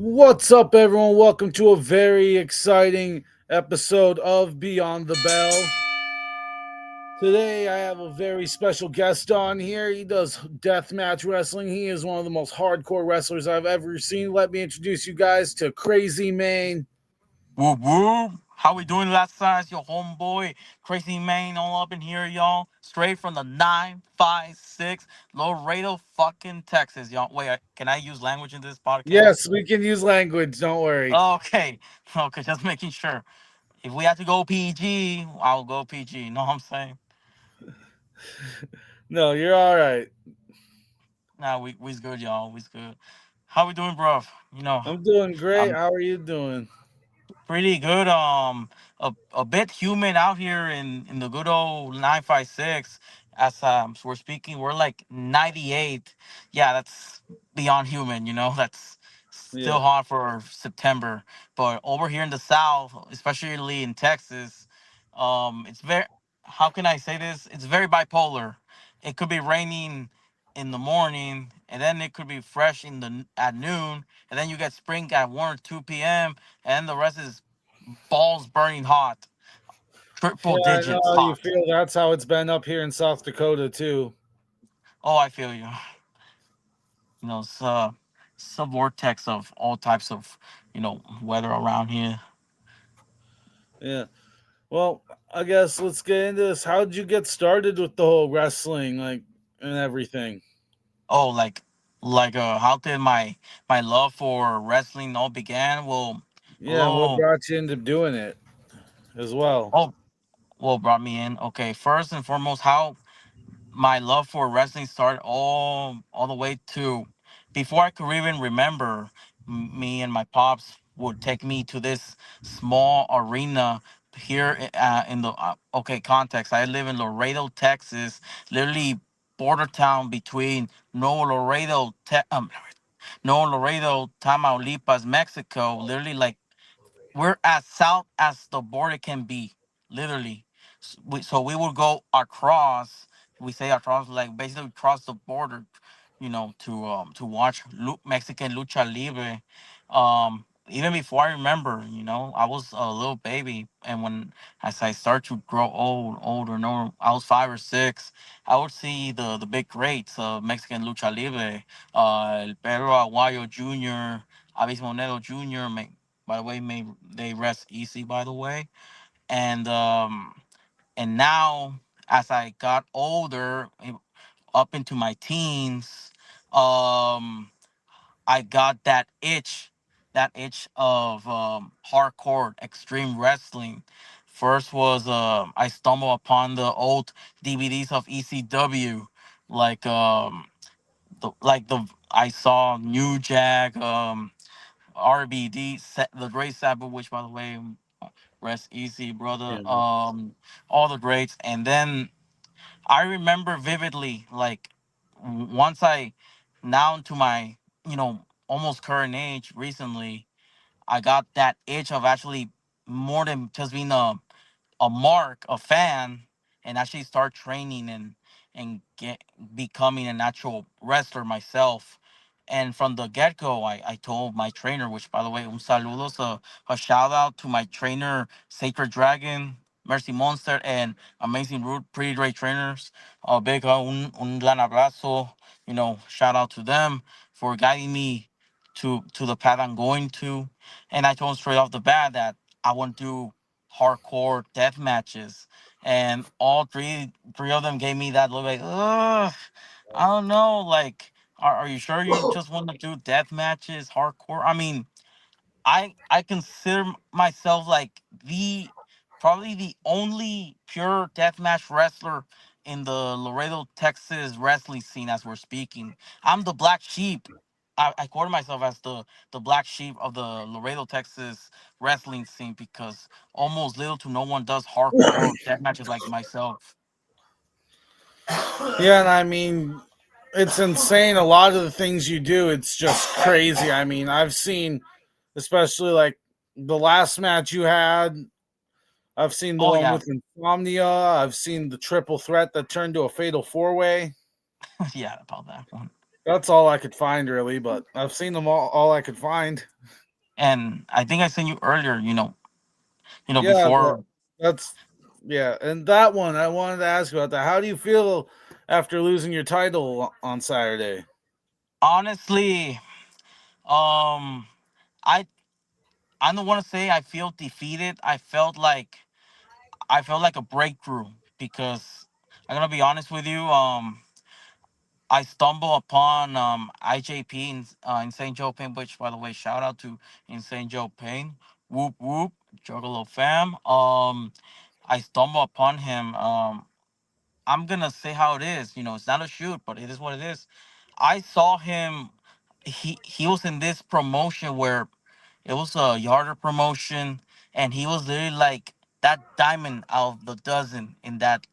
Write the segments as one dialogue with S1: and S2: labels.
S1: What's up, everyone? Welcome to a very exciting episode of Beyond the Bell. Today, I have a very special guest on here. He does deathmatch wrestling. He is one of the most hardcore wrestlers I've ever seen. Let me introduce you guys to Crazy Main.
S2: Whoop whoop. How we doing last size? Your homeboy, Crazy Man, all up in here, y'all. Straight from the 956 Laredo, fucking Texas, y'all. Wait, can I use language in this podcast?
S1: Yes, we can use language. Don't worry.
S2: Okay. Okay, just making sure. If we have to go PG, I'll go PG. You know what I'm saying?
S1: No, you're all right.
S2: Nah, we's good, y'all. We's good. How we doing, bro? You know,
S1: I'm doing great.
S2: I'm
S1: How are you doing?
S2: pretty good. A bit humid out here in the good old 956. As we're speaking, we're like 98. Yeah, that's beyond human. You know, that's still
S1: Yeah.
S2: hot for September. But over here in the South, especially in Texas, it's very. How can I say this? It's very bipolar. It could be raining in the morning, and then it could be fresh at noon, and then you get spring at 1 or 2 p.m., and the rest is balls burning hot,
S1: Yeah,
S2: triple
S1: I know
S2: digits
S1: how you
S2: hot.
S1: feel. That's how it's been up here in South Dakota, too.
S2: Oh, I feel you. It's a vortex of all types of weather around here.
S1: Yeah. Well, I guess let's get into this. How did you get started with the whole wrestling, and everything?
S2: Oh, how did my love for wrestling all began? Well,
S1: Yeah, and what
S2: hello.
S1: brought you into doing it as well?
S2: Oh, well, brought me in. Okay, first and foremost, how my love for wrestling started all the way to before I could even remember. Me and my pops would take me to this small arena here in the okay context. I live in Laredo, Texas, literally border town between Nuevo Laredo, Tamaulipas, Mexico. Literally, like, we're as south as the border can be, literally. So we would go across. We say across, like basically cross the border, to watch Mexican lucha libre. Even before I remember, I was a little baby, and when as I start to grow older, no, I was 5 or 6. I would see the big greats of Mexican lucha libre, El Perro Aguayo Jr., Abismo Negro Jr., by the way, may they rest easy. By the way, and now as I got older, up into my teens, um, I got that itch of hardcore extreme wrestling. First was I stumbled upon the old DVDs of ECW, like the I saw New Jack, RBD, the Great Sabu, which by the way, rest easy, brother.
S1: Yeah.
S2: All the greats, and then I remember vividly, like, once I, now to my, almost current age, recently, I got that itch of actually more than just being a fan, and actually start training and get becoming an actual wrestler myself. And from the get go, I told my trainer, which by the way, un saludos, a shout out to my trainer, Sacred Dragon, Mercy Monster, and Amazing Root, pretty great trainers. Big un gran abrazo, shout out to them for guiding me to the path I'm going to. And I told him straight off the bat that I want to do hardcore death matches, and all three of them gave me that look like, ugh, I don't know, like, are you sure you just want to do death matches, hardcore? I mean, I consider myself like the probably the only pure deathmatch wrestler in the Laredo, Texas wrestling scene as we're speaking. I'm the black sheep. I quote myself as the black sheep of the Laredo, Texas wrestling scene because almost little to no one does hardcore death matches like myself.
S1: Yeah, and I mean, it's insane. A lot of the things you do, it's just crazy. I mean, I've seen, especially like the last match you had. I've seen the
S2: Oh
S1: one
S2: yeah,
S1: with Insomnia. I've seen the triple threat that turned to a fatal four way.
S2: yeah, about that one.
S1: That's all I could find, really. But I've seen them all I could find.
S2: And I think I sent you earlier.
S1: Yeah,
S2: Before.
S1: that's yeah. And that one, I wanted to ask about that. How do you feel after losing your title on Saturday?
S2: Honestly, um, I I don't want to say I feel defeated. I felt like a breakthrough because I'm gonna be honest with you. I stumble upon IJP in St. Joe Pain, which by the way, shout out to Insane Joe Pain. Whoop whoop, Juggalo fam. I stumble upon him. I'm gonna say how it is. It's not a shoot, but it is what it is. I saw him. He was in this promotion where it was a yarder promotion, and he was literally like that diamond out of the dozen in that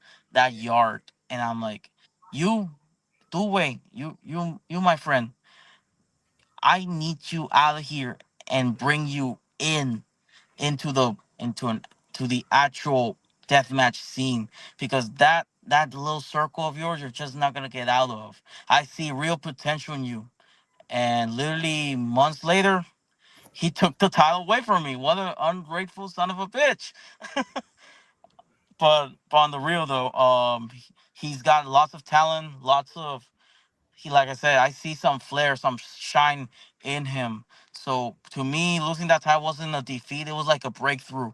S2: yard. And I'm like, you, Dwayne, you, my friend, I need you out of here and bring you into the into an to the actual deathmatch scene because that little circle of yours you're just not gonna get out of. I see real potential in you. And literally months later, he took the title away from me. What an ungrateful son of a bitch. But on the real though, he's got lots of talent, lots of he like I said, I see some flair, some shine in him. So to me, losing that title wasn't a defeat. It was like a breakthrough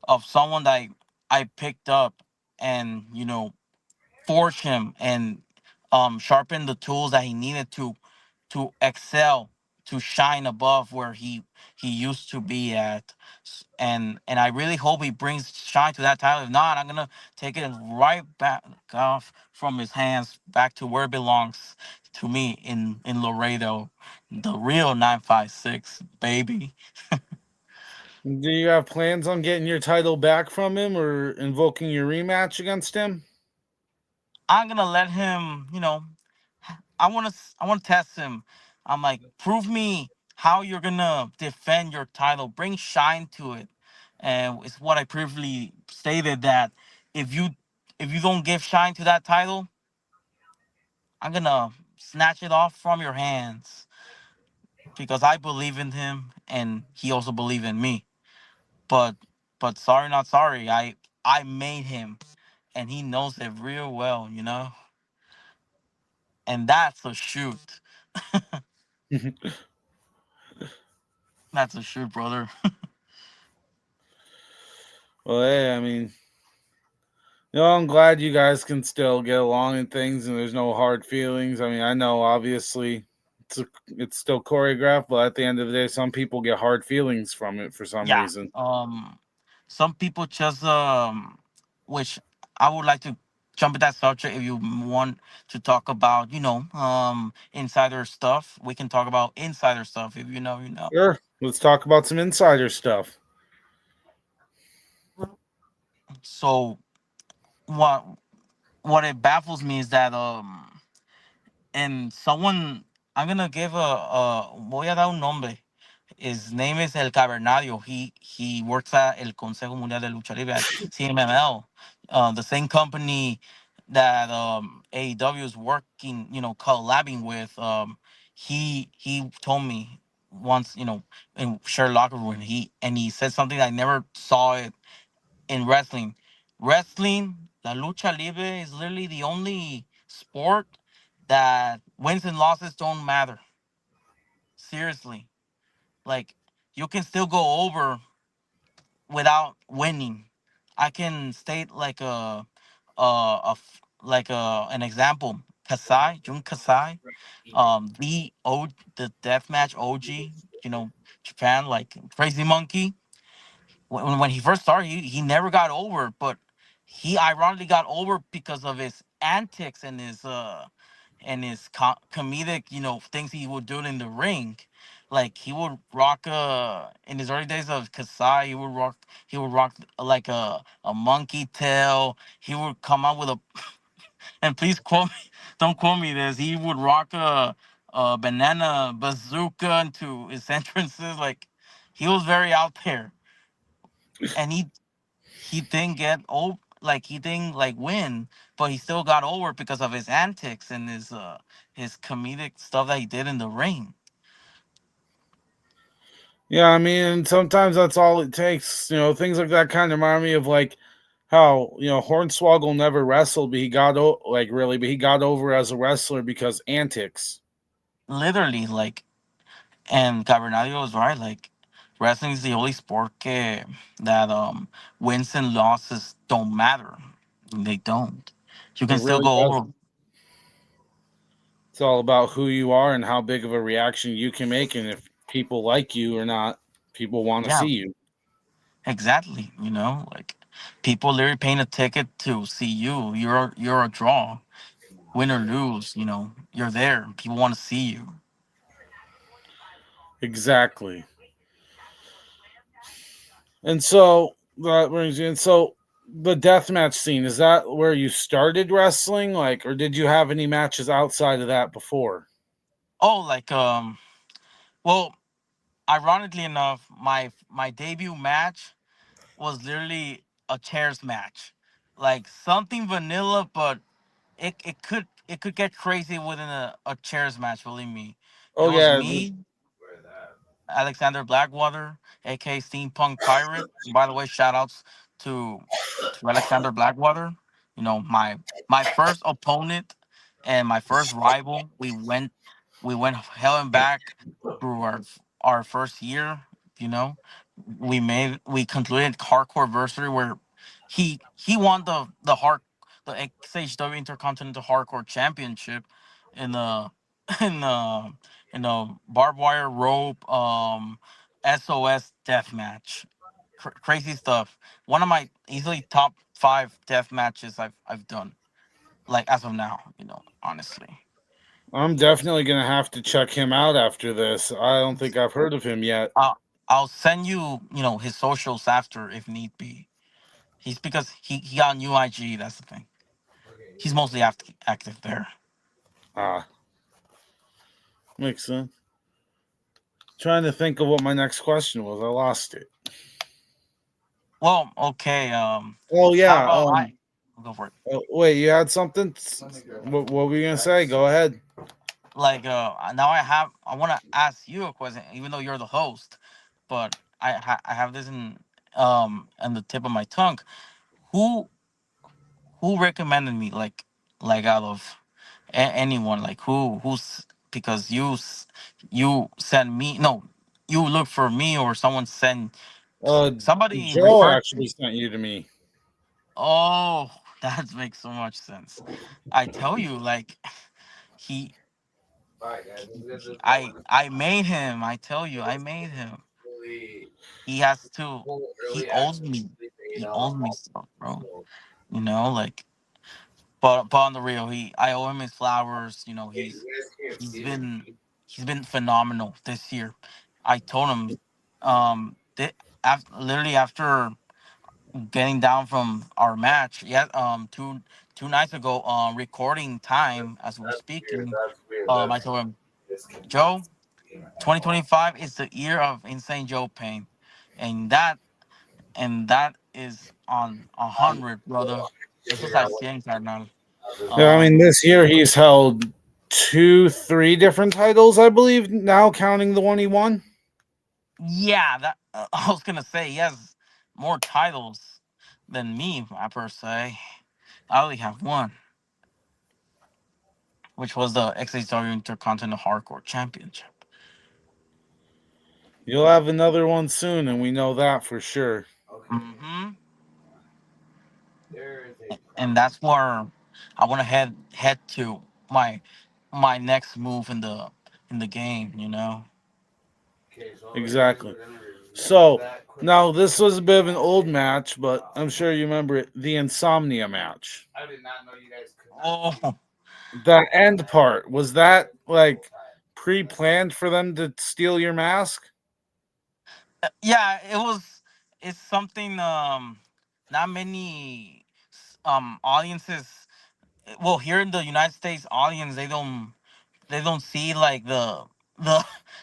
S2: of someone that I picked up and forge him and sharpen the tools that he needed to excel, to shine above where he used to be at. And I really hope he brings shine to that title. If not, I'm gonna take it right back off from his hands back to where it belongs, to me in Laredo, the real 956 baby.
S1: Do you have plans on getting your title back from him or invoking your rematch against him?
S2: I'm gonna let him. I want to test him. I'm like, prove me how you're gonna defend your title. Bring shine to it, and it's what I previously stated that if you if you don't give shine to that title, I'm gonna snatch it off from your hands because I believe in him and he also believe in me. But but sorry, not sorry. I made him, and he knows it real well. And that's a shoot. That's a shoot, brother.
S1: Well, hey, I mean, I'm glad you guys can still get along and things, and there's no hard feelings. I mean, I know obviously it's still choreographed, but at the end of the day, some people get hard feelings from it for some
S2: Yeah.
S1: reason.
S2: Some people just which I would like to jump at that subject. If you want to talk about insider stuff, we can talk about insider stuff. If you know.
S1: Sure, let's talk about some insider stuff.
S2: So what what it baffles me is that and someone, I'm gonna give a voy a dar un nombre. His name is El Cavernario. He works at El Consejo Mundial de Lucha Libre at CMML, the same company that AEW is working, collabing with. He told me once, in shared locker room, he said something I never saw it in wrestling. Wrestling, la lucha libre is literally the only sport that wins and losses don't matter. Seriously, like you can still go over without winning. I can state like an example. Kasai, Jun Kasai, the deathmatch OG, Japan, like Crazy Monkey. When he first started, he never got over, but he ironically got over because of his antics and his comedic, things he would do in the ring. Like he would rock in his early days of Kasai, he would rock like a monkey tail. He would come out with a and please quote me, don't quote me this. He would rock a banana bazooka into his entrances. Like he was very out there, and he didn't get old. like he didn't like win, but he still got over because of his antics and his comedic stuff that he did in the ring.
S1: Yeah, I mean, sometimes that's all it takes. Things like that kind of remind me of like how Hornswoggle never wrestled, but but he got over as a wrestler because antics.
S2: Literally, like, and Cabernario was right. Like, wrestling is the only sport that wins and losses don't matter. They don't. You
S1: It
S2: can still
S1: really
S2: go
S1: does.
S2: over.
S1: It's all about who you are and how big of a reaction you can make, and if people like you or not, people want to
S2: Yeah,
S1: see you.
S2: exactly. Like people literally paying a ticket to see you. You're a draw, win or lose. You're there. People want to see you.
S1: Exactly. And so that brings you in. So the deathmatch scene, is that where you started wrestling? Like, or did you have any matches outside of that before?
S2: Oh, like well, ironically enough, my debut match was literally a chairs match, like something vanilla, but it could get crazy within a chairs match. Believe me, it
S1: Oh
S2: was
S1: yeah,
S2: me, Alexander Blackwater, aka Steampunk Pirate. By the way, shout outs to Alexander Blackwater. My first opponent and my first rival. We went hell and back through our first year. You know, we concluded hardcore anniversary where he won the XHW Intercontinental Hardcore Championship in the in the barbed wire rope SOS death match. Crazy stuff. One of my easily top 5 death matches I've done. Like as of now, honestly.
S1: I'm definitely gonna have to check him out after this. I don't think I've heard of him yet.
S2: I'll send you, his socials after if need be. He's because he got a new IG. That's the thing. He's mostly active there.
S1: Ah, makes sense. Trying to think of what my next question was. I lost it.
S2: Well, okay.
S1: Oh
S2: How
S1: yeah.
S2: about I go for it?
S1: Wait, you had something? What were you gonna say? Go ahead.
S2: Like now I want to ask you a question, even though you're the host, but I have this on the tip of my tongue. Who who recommended me, like out of anyone, like who's because you sent me, no, you look for me or someone sent,
S1: Uh,
S2: somebody
S1: Joe
S2: referred
S1: actually
S2: me.
S1: sent you to me.
S2: Oh, that makes so much sense. I tell you, like, he, I made him. I tell you, I made him. He has to. He owes me. He owes me stuff, bro. Like, but on the real, I owe him his flowers. He's been he's been phenomenal this year. I told him, literally after getting down from our match, yeah, two nights ago, recording time as we're speaking, I told him, Joe, 2025 is the year of Insane Joe Pain, and that is on 100, brother. Eso es al 100, carnal.
S1: Yeah, I mean,
S2: Um,
S1: this year he's held two, three different titles, I believe, now counting the one he won.
S2: yeah, that I was gonna say he has more titles than me, per se. I only have one, which was the XHW Intercontinental Hardcore Championship.
S1: You'll have another one soon, and we know that for sure.
S2: Hmm. And that's where I want to head to my next move in the game.
S1: Exactly. So now this was a bit of an old match, but I'm sure you remember it. The Insomnia match.
S2: Oh,
S1: That end part, was that like pre-planned for them to steal your mask?
S2: yeah, it was. It's something. Not many audiences. Well, here in the United States, audience they don't see like the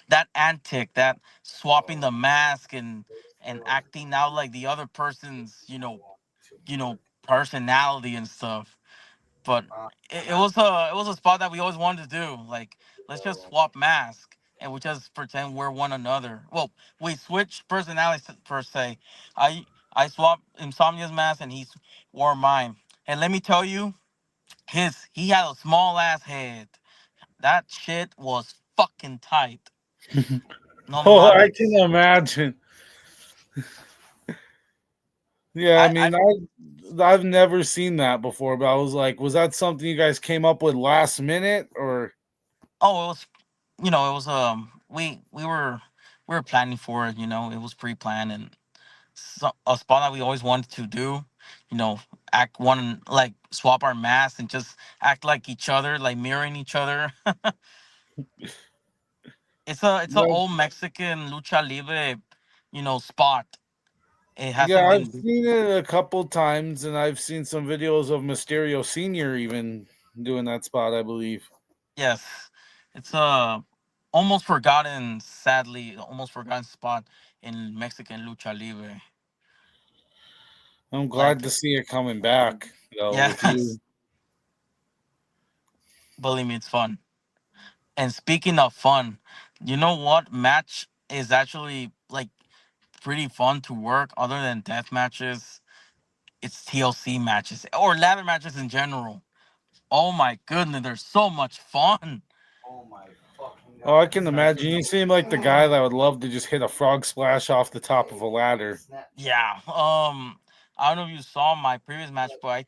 S2: that antic, that swapping the mask and acting out like the other person's, personality and stuff. But it was a spot that we always wanted to do. Like, let's just swap mask and we just pretend we're one another. Well, we switch personalities per se. I I swapped Insomnia's mask and wore mine. And let me tell you, he had a small ass head. That shit was fucking tight. No
S1: Oh, I can
S2: mames.
S1: imagine. Yeah, I
S2: I
S1: mean, I've never seen that before, but I was like, was that something you guys came up with last minute or?
S2: oh, it was, it was we were planning for it. It was pre-planned and a spot that we always wanted to do. You know, act one like swap our masks and just act like each other, like mirroring each other. It's a
S1: Yeah,
S2: old Mexican lucha libre, spot. It
S1: yeah,
S2: hasn't
S1: I've
S2: been.
S1: seen it a couple times, and I've seen some videos of Mysterio Senior even doing that spot, I believe.
S2: Yes, it's a almost forgotten, sadly, almost forgotten spot in Mexican lucha libre.
S1: I'm glad
S2: Like,
S1: to see it coming back, though, with
S2: yes,
S1: you.
S2: believe me, it's fun. And speaking of fun, you know what match is actually like pretty fun to work other than death matches? It's TLC matches or ladder matches in general. Oh my goodness, they're so much fun.
S1: Oh, I can imagine. You seem like the guy that would love to just hit a frog splash off the top of a ladder.
S2: Yeah. I don't know if you saw my previous match, but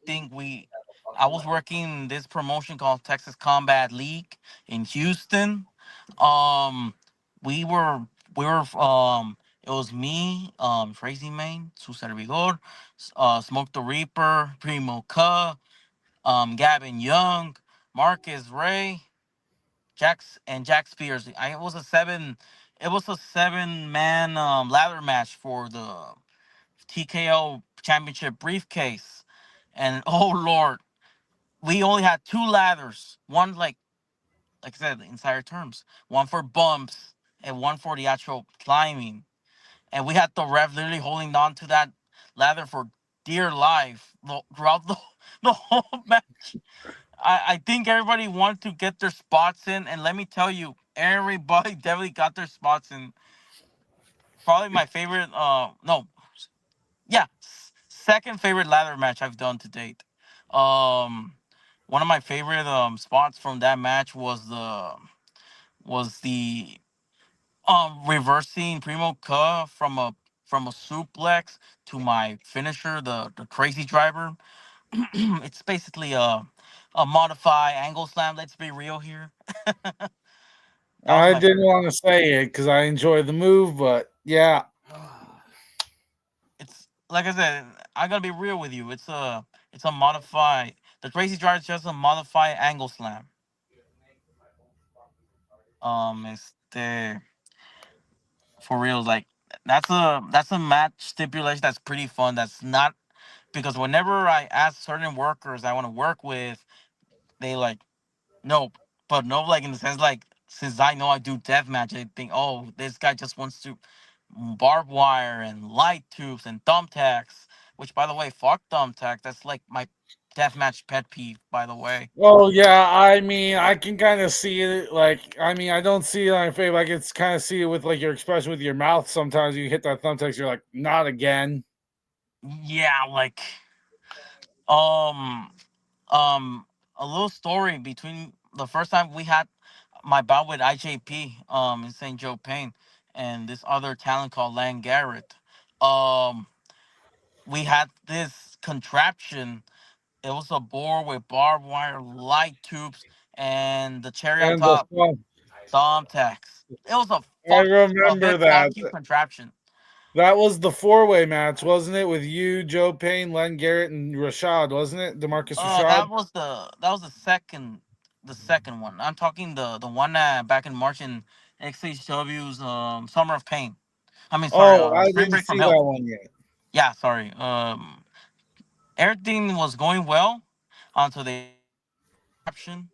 S2: I was working this promotion called Texas Combat League in Houston. Um, we were we were it was me, Crazy Main, Su Servidor, Smoke the Reaper, Primo Ka, Gavin Young, Marcus Ray, Jack Spears. It was a 7-man ladder match for the TKO championship briefcase. And oh lord, we only had two ladders. One, like I said, insider terms. One for bumps and one for the actual climbing. And we had the ref literally holding on to that ladder for dear life throughout the whole match. I think everybody wanted to get their spots in, and let me tell you, everybody definitely got their spots in. Probably my favorite, no, yeah, second favorite ladder match I've done to date. Um, One of my favorite spots from that match was the reversing Primo Ka from a suplex to my finisher, the crazy driver. It's basically a modified angle slam. Let's be real here. That was
S1: I
S2: my
S1: didn't
S2: favorite
S1: want to
S2: part.
S1: say it because I enjoy the move, but yeah.
S2: It's like I said, I gotta be real with you. It's a modified. The crazy driver is just a modified angle slam. Este for real, like that's a match stipulation that's pretty fun. That's not because whenever I ask certain workers I want to work with, they like no, but no, like in the sense like since I know I do deathmatch, I think oh this guy just wants to barbed wire and light tubes and thumbtacks. Which by the way, fuck thumbtack. That's like my deathmatch pet peeve. By the way.
S1: Oh yeah, I mean, I can kind of see it. Like, I mean, I don't see it on your face. I can kind of see it with like your expression with your mouth. Sometimes you hit that thumbtack, you're like, not again.
S2: Yeah, like um um a little story between the first time we had my bout with IJP in St. Joe Payne and this other talent called Lan Garrett. Um we had this contraption. It was a board with barbed wire, light tubes, and the cherry on
S1: And the
S2: top,
S1: fun.
S2: thumbtacks. It was
S1: I
S2: a
S1: remember
S2: big fuck
S1: that.
S2: you contraption.
S1: That was the four-way match, wasn't it? With you, Joe Payne, Len Garrett, and Rashad, wasn't it? Demarcus Rashad.
S2: That was the second one. I'm talking the one back in March in XHW's Summer of Pain. I mean, sorry,
S1: Oh, I
S2: Spring
S1: didn't
S2: Break from
S1: see that
S2: Hell.
S1: one yet.
S2: Yeah, sorry. Everything was going well until they introduced this contraption.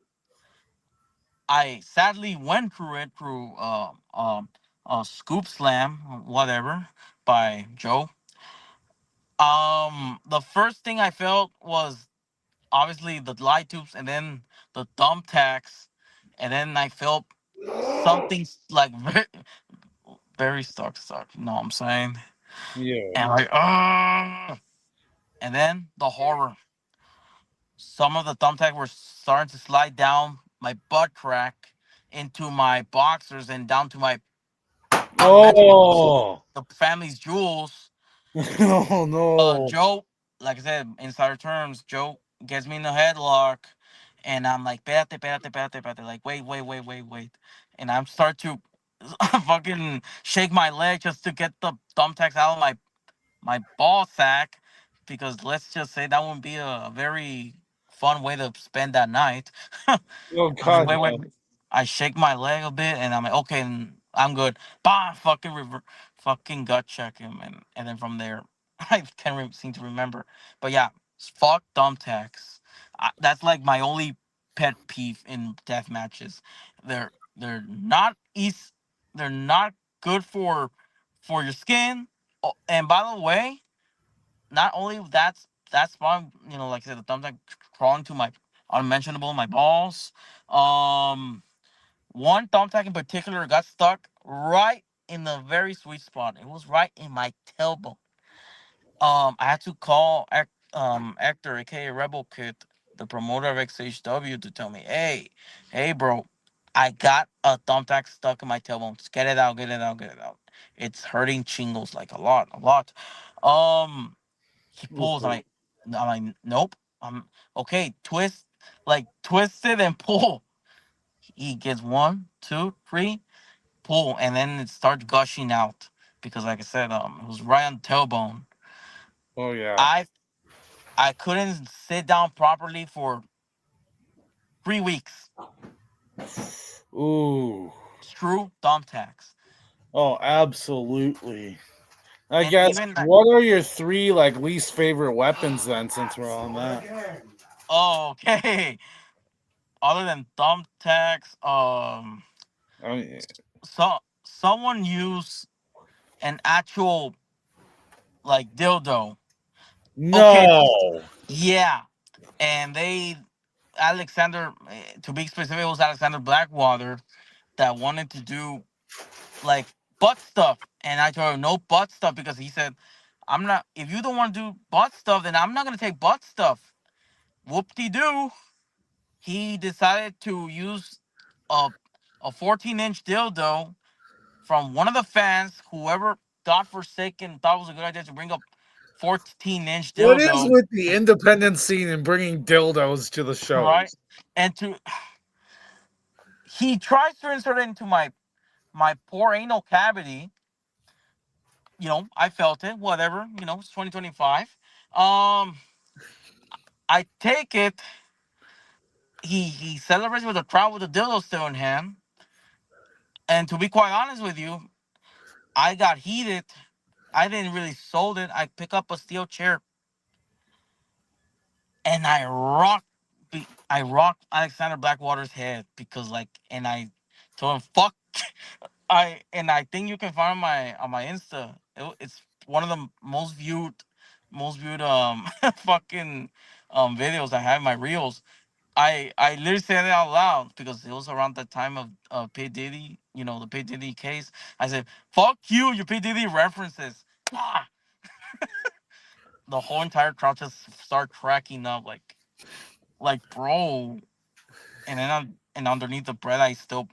S2: I sadly went through it through a scoop slam, whatever, by Joe. The first thing I felt was obviously the light tubes, and then the thumbtacks, and then I felt something like very stuck. You know what I'm saying?
S1: Yeah.
S2: And like, and then the horror. Some of the thumbtacks were starting to slide down my butt crack into my boxers and down to my unmentionable,
S1: Oh.
S2: the family's jewels.
S1: Oh no.
S2: Joe, like I said, insider terms, Joe gets me in the headlock, and I'm like, espérate, like, wait. And I'm start to fucking shake my leg just to get the thumbtacks out of my ball sack, because let's just say that wouldn't be a very fun way to spend that night.
S1: Oh
S2: I'm like,
S1: god no.
S2: wait. I shake my leg a bit, and I'm like, okay, I'm good. Bah, fucking gut check him, and then from there, I can't seem to remember. But yeah, fuck thumbtacks. That's like my only pet peeve in death matches. They're not easy. They're not good for your skin. Oh, and by the way, not only that's fun. You know, like I said, the thumbtack crawling to my unmentionable my balls. Um, One thumbtack in particular got stuck right in the very sweet spot. It was right in my tailbone. I had to call Hector, aka Rebel Kid, the promoter of XHW, to tell me, hey, bro, I got a thumbtack stuck in my tailbone. Just get it out. It's hurting chingles like a lot. Um, he pulls.
S1: Okay.
S2: I'm like, nope. Okay. Twist it and pull. He gets one, two, three, pull, and then it starts gushing out because, like I said, it was right on the tailbone.
S1: Oh yeah.
S2: I I couldn't sit down properly for 3 weeks.
S1: Ooh.
S2: Screw thumbtacks,
S1: Oh, absolutely. I
S2: and
S1: guess
S2: even like,
S1: what are your three like least favorite weapons then since we're on that?
S2: oh, okay. Other than thumbtacks,
S1: I mean,
S2: someone used an actual like dildo. Okay,
S1: no.
S2: yeah, and Alexander, to be specific, it was Alexander Blackwater that wanted to do like butt stuff, and I told him no butt stuff because he said, "I'm not. If you don't want to do butt stuff, then I'm not gonna take butt stuff." Whoop de doo. He decided to use a 14-inch dildo from one of the fans. Whoever godforsaken thought it was a good idea to bring up 14-inch
S1: What is
S2: dildo,
S1: with the independent scene and bringing dildos to the
S2: right?
S1: shows?
S2: And to he tries to insert it into my poor anal cavity. I felt it. Whatever. It's 2025. Um, I take it. He celebrates with a crowd with a dildo still in hand. And to be quite honest with you, I got heated. I didn't really sold it. I pick up a steel chair and I rocked Alexander Blackwater's head because and I told him fuck. I think you can find on my Insta. It's one of the most viewed fucking videos I have in my reels. I literally said it out loud because it was around the time of P Diddy, the P Diddy case. I said, "Fuck you, your P Diddy references." Ah! The whole entire crowd just started cracking up, like bro. And underneath the bread, I still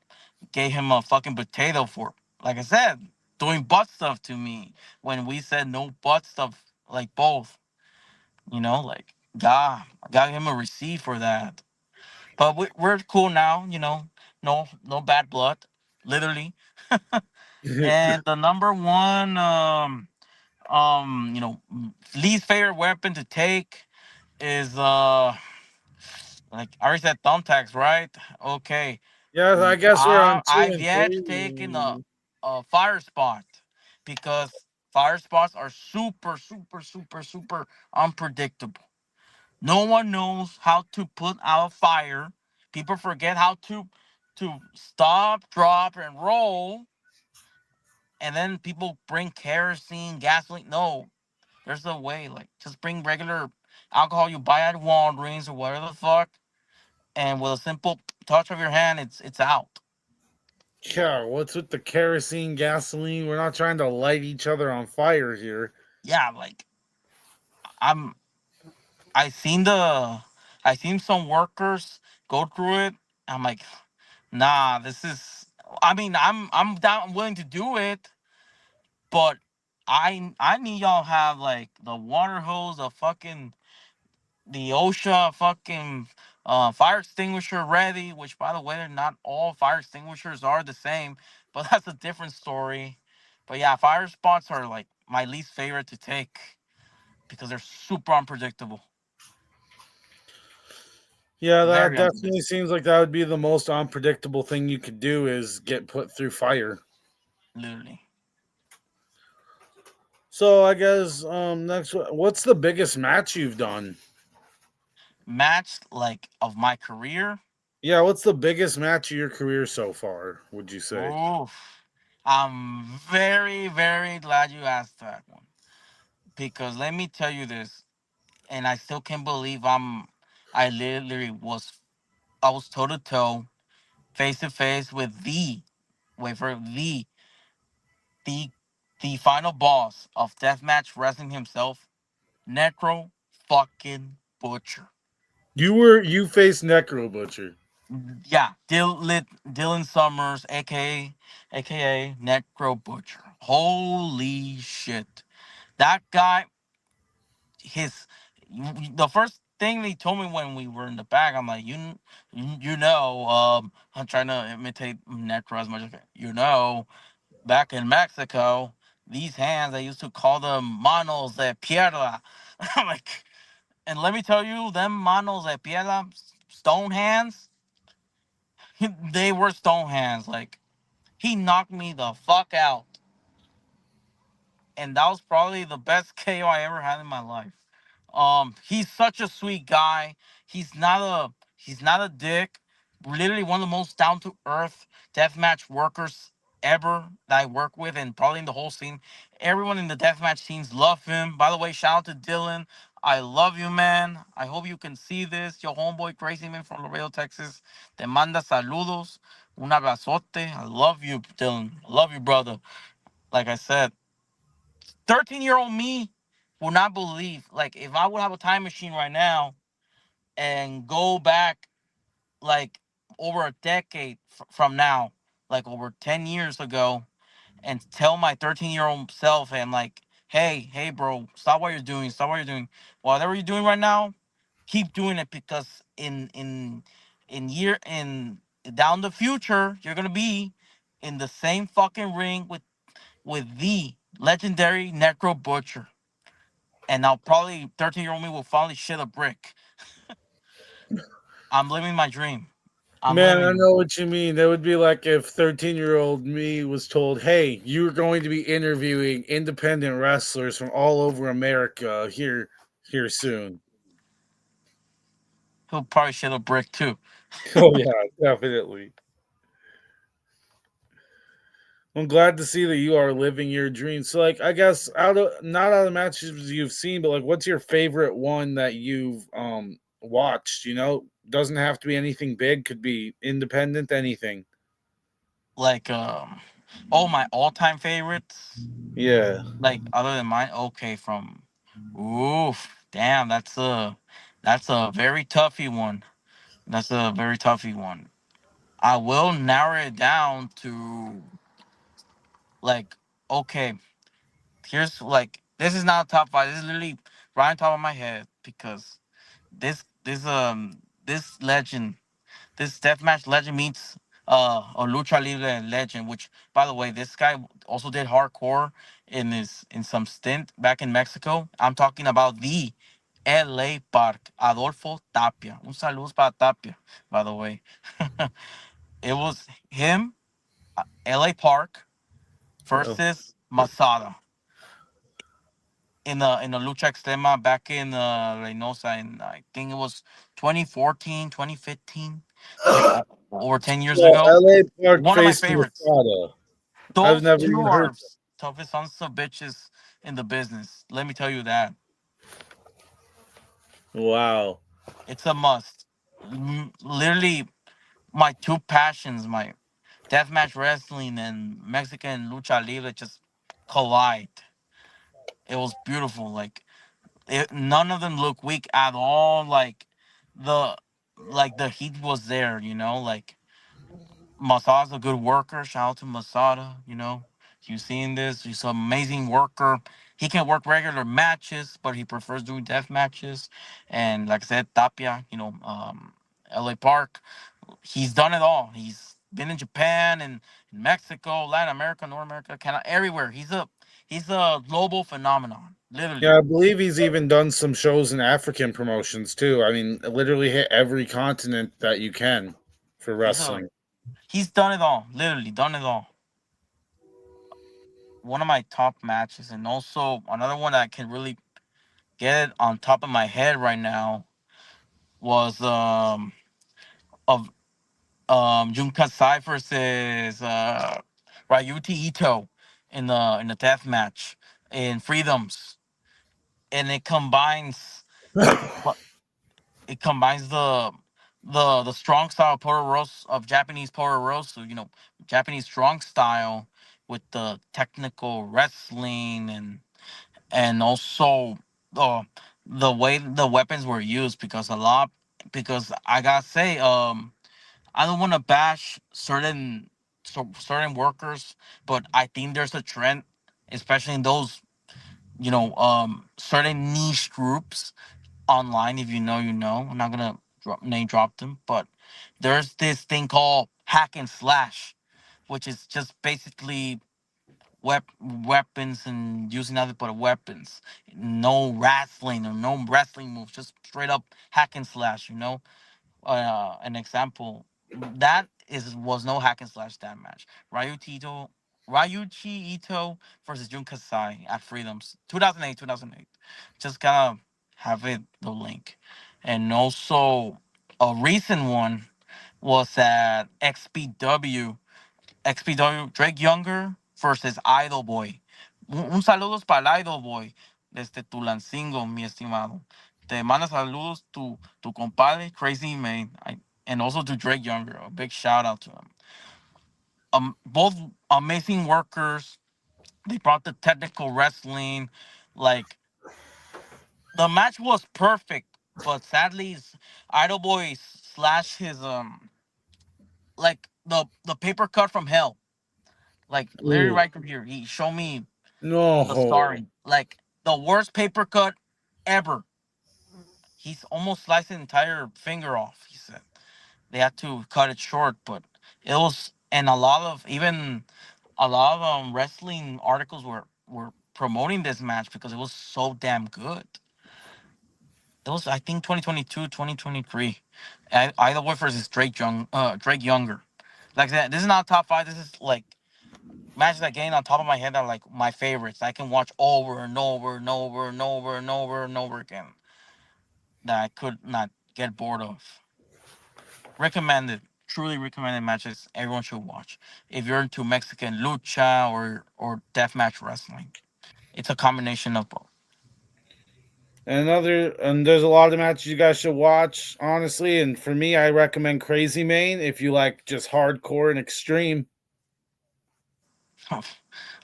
S2: gave him a fucking potato for, like I said, doing butt stuff to me when we said no butt stuff, like both, like God, I got him a receipt for that. But we're cool now, no bad blood, literally. And the number one, least favorite weapon to take is like I already said, thumbtacks, right? Okay.
S1: Yes, I guess we're on two
S2: I've
S1: and
S2: yet taken
S1: three.
S2: a fire spot because fire spots are super, super, super, super unpredictable. No one knows how to put out a fire. People forget how to stop, drop, and roll, and then people bring kerosene, gasoline. No, There's a way. Like, just bring regular alcohol you buy at Walgreens or whatever the fuck, and with a simple touch of your hand, it's out.
S1: Yeah, what's with the kerosene, gasoline? We're not trying to light each other on fire here.
S2: Yeah, like I'm. I seen the. I seen some workers go through it. I'm like, nah, this is. I mean, I'm down, I'm willing to do it, but I need y'all have like the water hose, the fucking the OSHA fucking fire extinguisher ready. Which, by the way, they're not all fire extinguishers are the same, but that's a different story. But yeah, fire spots are like my least favorite to take because they're super unpredictable,
S1: Yeah, that
S2: very
S1: definitely
S2: unpredictable,
S1: seems like that would be the most unpredictable thing you could do is get put through fire.
S2: literally.
S1: So I guess next, what's the biggest match you've done?
S2: Match like of my career.
S1: Yeah, what's the biggest match of your career so far? Would you say?
S2: Oof. I'm very, very glad you asked that one. Because let me tell you this, and I still can't believe I literally I was toe to toe, face to face with wait for the the final boss of deathmatch wrestling himself, Necro fucking Butcher.
S1: You faced Necro Butcher.
S2: Yeah, Dylan Summers, aka Necro Butcher. Holy shit. That guy, his the first thing they told me when we were in the back, I'm like, you know, I'm trying to imitate Necro as much as I can. You know, back in Mexico, these hands they used to call them manos de piedra. I'm like, and let me tell you, them manos de piedra, stone hands, they were stone hands. Like, he knocked me the fuck out, and that was probably the best KO I ever had in my life. He's such a sweet guy. He's not a dick. Literally one of the most down to earth deathmatch workers ever that I work with, and probably in the whole scene. Everyone in the deathmatch scenes love him. By the way, shout out to Dylan. I love you, man. I hope you can see this. Your homeboy Crazy Man from Laredo, Texas. Te manda saludos. Un abrazote. I love you, Dylan. I love you, brother. Like I said, 13-year-old me would not believe, like, if I would have a time machine right now and go back like over a decade from now, like over 10 years ago, and tell my 13-year-old self, and like, hey bro, stop what you're doing, stop what you're doing, whatever you're doing right now, keep doing it, because in down the future you're gonna be in the same fucking ring with the legendary Necro Butcher. And now probably 13-year-old me will finally shit a brick. I'm living my dream. I'm
S1: Man, I
S2: living.
S1: know what you mean. That would be like if 13-year-old me was told, "Hey, you're going to be interviewing independent wrestlers from all over America here soon."
S2: He'll probably shit a brick too.
S1: Oh yeah, definitely. I'm glad to see that you are living your dreams. So, like, I guess out of not out of the matches you've seen, but like, what's your favorite one that you've watched? You know, doesn't have to be anything big. Could be independent, anything.
S2: Like, oh, my all-time favorites.
S1: Yeah.
S2: Like, other than mine. Okay, from. Oof, damn, that's a very toughy one. That's a very toughy one. I will narrow it down to, like, okay, here's like, this is not a top five. This is literally right on top of my head, because this legend, this deathmatch legend meets a lucha libre legend. Which, by the way, this guy also did hardcore in some stint back in Mexico. I'm talking about the L.A. Park, Adolfo Tapia. Un saludo para Tapia, by the way. It was him, L.A. Park
S1: Oh.
S2: versus Masada in a lucha extrema back in Reynosa, in I think it was 2014, 2015, like over 10 years
S1: So
S2: ago.
S1: LA Park
S2: One of my
S1: faced
S2: favorites.
S1: Masada. I've
S2: Those
S1: never
S2: two
S1: even
S2: are
S1: heard.
S2: toughest sons of bitches in the business. Let me tell you that.
S1: Wow.
S2: It's a must. Literally, my two passions, my deathmatch wrestling and Mexican lucha libre, just collide. It was beautiful. Like none of them look weak at all. The the heat was there. Like Masada's a good worker. Shout out to Masada. You seen this? He's an amazing worker. He can work regular matches, but he prefers doing death matches. And like I said, Tapia, LA Park, he's done it all. He's been in Japan and in Mexico, Latin America, North America, Canada, everywhere. He's a global phenomenon, literally.
S1: Yeah, I believe he's even done some shows in African promotions too. I mean, literally hit every continent that you can for
S2: He's a
S1: wrestling.
S2: he's done it all, literally done it all. One of my top matches, and also another one that I can really get it on top of my head right now was of Jun Kasai versus Ryuta Ito in the death match in Freedoms, and it combines the strong style of Japanese Pororosu, Japanese strong style with the technical wrestling and also uh, the way the weapons were used because I gotta say I don't want to bash certain workers, but I think there's a trend, especially in those certain niche groups online. If you know, you know. I'm not gonna name drop them, but there's this thing called hack and slash, which is just basically weapons and using nothing but weapons. No wrestling or no wrestling moves, just straight up hack and slash. An example that is was no hack and slash that match. Ryuchi Ito versus Jun Kasai at Freedoms 2008. Just gotta have it the link, and also a recent one was at XPW Drake Younger versus Idol Boy. Un saludos para el Idol Boy desde Tulancingo, mi estimado. Te manda saludos tu compadre, Crazy Man, and also to Drake Younger. A big shout out to him. Both amazing workers. They brought the technical wrestling. Like the match was perfect, but sadly, Idol Boy slashed his like the paper cut from hell. Like Larry
S1: Ooh.
S2: Riker here, he showed me the
S1: No.
S2: scarring. Like the worst paper cut ever. He's almost sliced his entire finger off. He said they had to cut it short, but it was and a lot of wrestling articles were promoting this match because it was so damn good. It was I think 2022, 2023. Either way versus Drake Younger. Like that. This is not top five. This is like matches that gain on top of my head are like my favorites. I can watch over and over and over and over and over and over again. That I could not get bored of. Recommended, truly recommended matches. Everyone should watch. If you're into Mexican lucha or deathmatch wrestling, it's a combination of both.
S1: And there's a lot of matches you guys should watch, honestly. And for me, I recommend Crazy Main if you like just hardcore and extreme.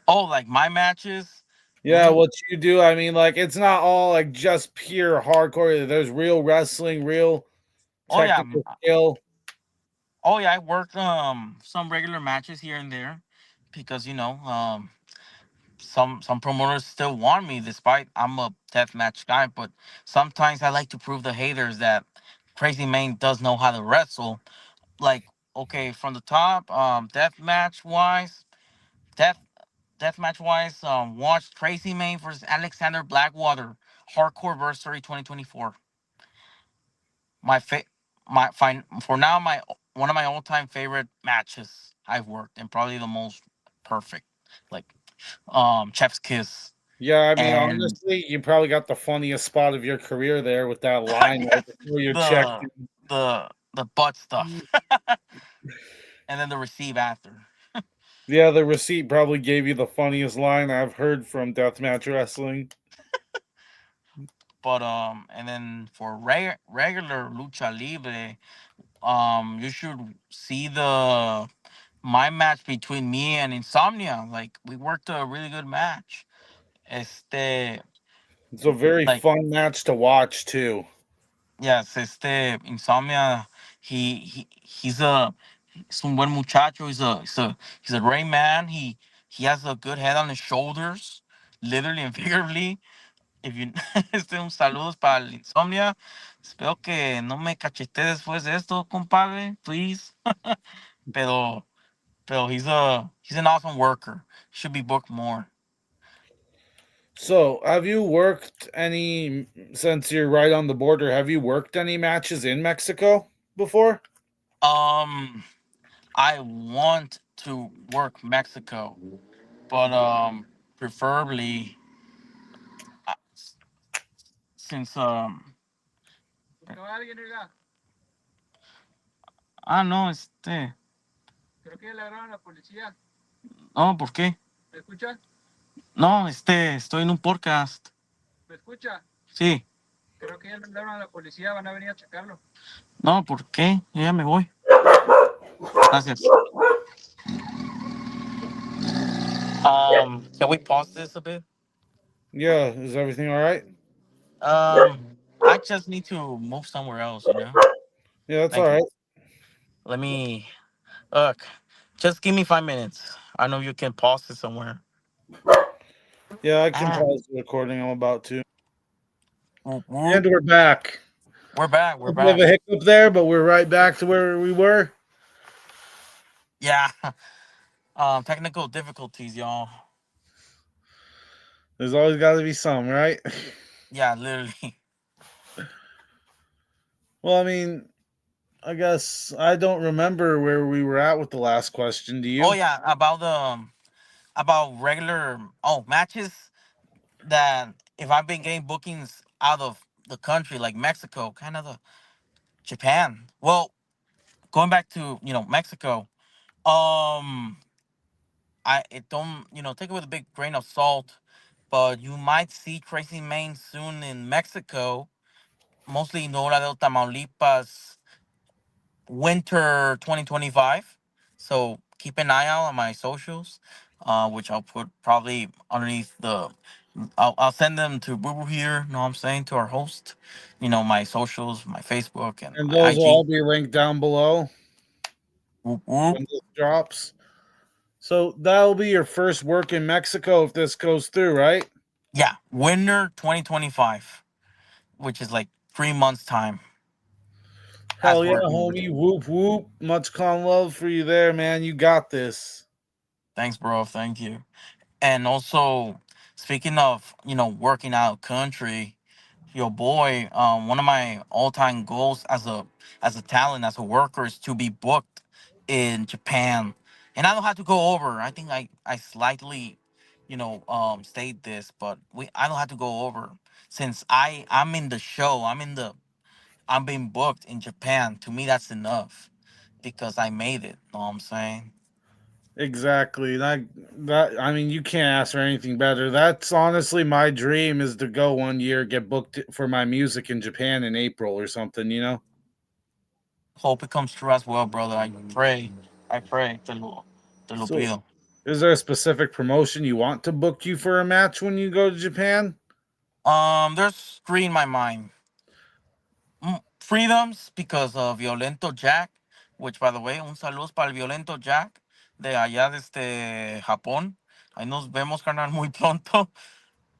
S2: Oh, like my matches.
S1: Yeah,
S2: Me.
S1: what you do, I mean, like it's not all like just pure hardcore. There's real wrestling, real
S2: Oh yeah.
S1: technical skill.
S2: Oh yeah. I worked some regular matches here and there because some promoters still want me despite I'm a deathmatch guy, but sometimes I like to prove the haters that Crazy Main does know how to wrestle. Like, okay, from the top, deathmatch wise, death deathmatch wise, watch Crazy Main versus Alexander Blackwater, Hardcore Versary 2024. My fa- my fine for now my one of my all time favorite matches I've worked and probably the most perfect. Like Chef's Kiss
S1: Yeah, I mean,
S2: and
S1: honestly, you probably got the funniest spot of your career there with that line
S2: yeah,
S1: right before you checked.
S2: the butt stuff, and then the receive after.
S1: Yeah, the receipt probably gave you the funniest line I've heard from deathmatch wrestling.
S2: But and then for regular lucha libre, you should see the my match between me and Insomnia. Like we worked a really good match. Este,
S1: It's a very
S2: like
S1: fun match to watch too.
S2: yes, Insomnia. He's un buen muchacho. He's a great man. He has a good head on his shoulders, literally and figuratively. If you un saludos para el Insomnia. Espero que no me cachete después de esto, compadre, please. pero pero he's an awesome worker. Should be booked more.
S1: So, have you worked any since you're right on the border? Have you worked any matches in Mexico before?
S2: Um, I want to work Mexico, but preferably since no, alguien diga. Ah, no, creo que le agarraron a la policía. No, ¿por qué? ¿Me escucha? No, estoy en un podcast. ¿Me escucha? Sí. Creo que ya le hablaron a la policía, van a venir a checarlo. No, ¿por qué? Yo ya me voy. Gracias. Can we pause this a bit?
S1: Yeah, is everything all right?
S2: I just need to move somewhere else, you know?
S1: Yeah, that's all
S2: Thank you.
S1: right.
S2: Let me look. Just give me 5 minutes. I know you can pause it somewhere.
S1: Yeah, I can
S2: Ah,
S1: pause the recording. I'm about to.
S2: whoop,
S1: And
S2: whoop.
S1: we're back.
S2: We're back. We're
S1: A bit of
S2: back.
S1: a hiccup there, but we're right back to where we were.
S2: Yeah. Technical difficulties, y'all.
S1: There's always got to be some, right?
S2: Yeah, literally.
S1: Well, I mean, I guess I don't remember where we were at with the last question. Do
S2: Oh
S1: you?
S2: yeah, about regular matches that if I've been getting bookings out of the country like Mexico, Canada, Japan. Well, going back to Mexico, um, I it don't take it with a big grain of salt, but you might see Crazy Main soon in Mexico, mostly in Dorado, Tamaulipas, winter 2025. So keep an eye out on my socials, which I'll put probably underneath the. I'll send them to Boo Boo here. Know what I'm saying, to our host. My socials, my Facebook and
S1: And
S2: my
S1: those will
S2: IG.
S1: all be linked down below
S2: Whoop, whoop.
S1: when this drops. So that'll be your first work in Mexico if this goes through, right?
S2: Yeah, winter 2025, which is like 3 months time as
S1: Hell yeah,
S2: we're
S1: homie. Whoop whoop. Much con love for you there, man. You got this.
S2: Thanks, bro. Thank you. And also, speaking of working out country, your boy, one of my all-time goals as a talent, as a worker, is to be booked in Japan. And I don't have to go over. I think I slightly state this, but we I don't have to go over, since I'm in the show. I'm being booked in Japan. To me, that's enough because I made it. Know what I'm saying?
S1: Exactly. That I mean, you can't ask for anything better. That's honestly my dream is to go one year, get booked for my music in Japan in April or something, you know?
S2: Hope it comes true as well, brother. I pray. Te lo
S1: So
S2: pido.
S1: is there a specific promotion you want to book you for a match when you go to Japan?
S2: There's three in my mind. Freedoms because of Violento Jack, which by the way, un saludo para el Violento Jack de allá de Japón. Ahí nos vemos, carnal, muy pronto.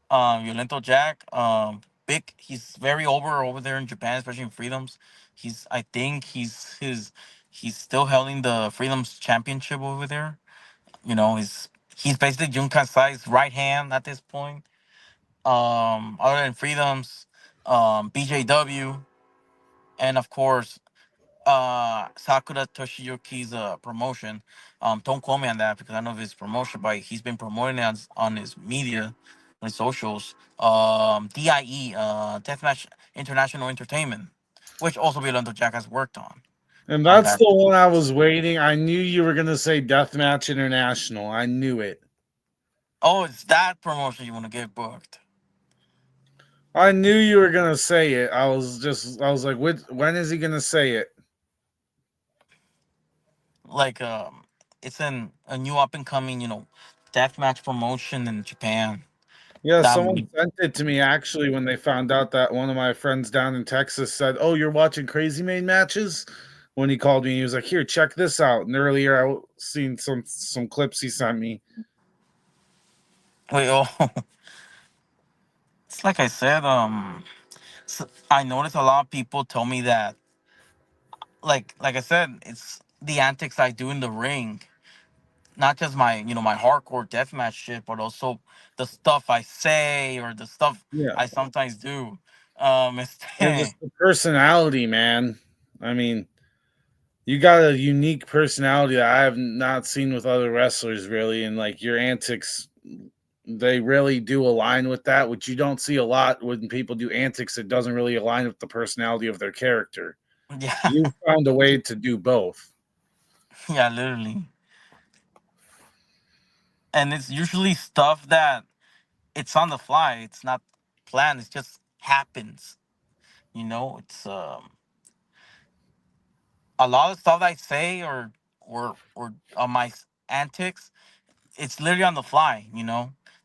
S2: Violento Jack, big. He's very over there in Japan, especially in Freedoms. I think he's still holding the Freedoms Championship over there. He's basically Jun Kasai's right hand at this point. Other than Freedoms, BJW, and of course, Sakura Toshiyuki's promotion. Don't quote me on that because I know of his promotion, but he's been promoting it on his media, on his socials. DIE, Deathmatch International Entertainment, which also Violento Jack has worked on.
S1: And
S2: on
S1: that's the
S2: backstage.
S1: one I was waiting. I knew you were gonna say Deathmatch International. I knew it.
S2: Oh, it's that promotion you want to get booked.
S1: I knew you were gonna say it. I was like, when is he gonna say it?
S2: Like it's in a new up and coming, deathmatch promotion in Japan.
S1: Yeah,
S2: That
S1: someone sent it to me actually when they found out that one of my friends down in Texas said, "Oh, you're watching Crazy Main matches." When he called me, he was like, "Here, check this out." And earlier, seen some clips he sent me.
S2: wait, oh, it's like I said. I noticed a lot of people tell me that, like I said, it's the antics I do in the ring, not just my my hardcore deathmatch shit, but also the stuff I say or the stuff
S1: Yeah,
S2: I sometimes do. It's
S1: and just the personality, man. I mean, you got a unique personality that I have not seen with other wrestlers, really, and like your antics, they really do align with that, which you don't see a lot when people do antics. It doesn't really align with the personality of their character.
S2: yeah,
S1: You found a way to do both.
S2: yeah, literally, and it's usually stuff that it's on the fly. It's not planned. It just happens. It's a lot of stuff I say or on my antics. It's literally on the fly.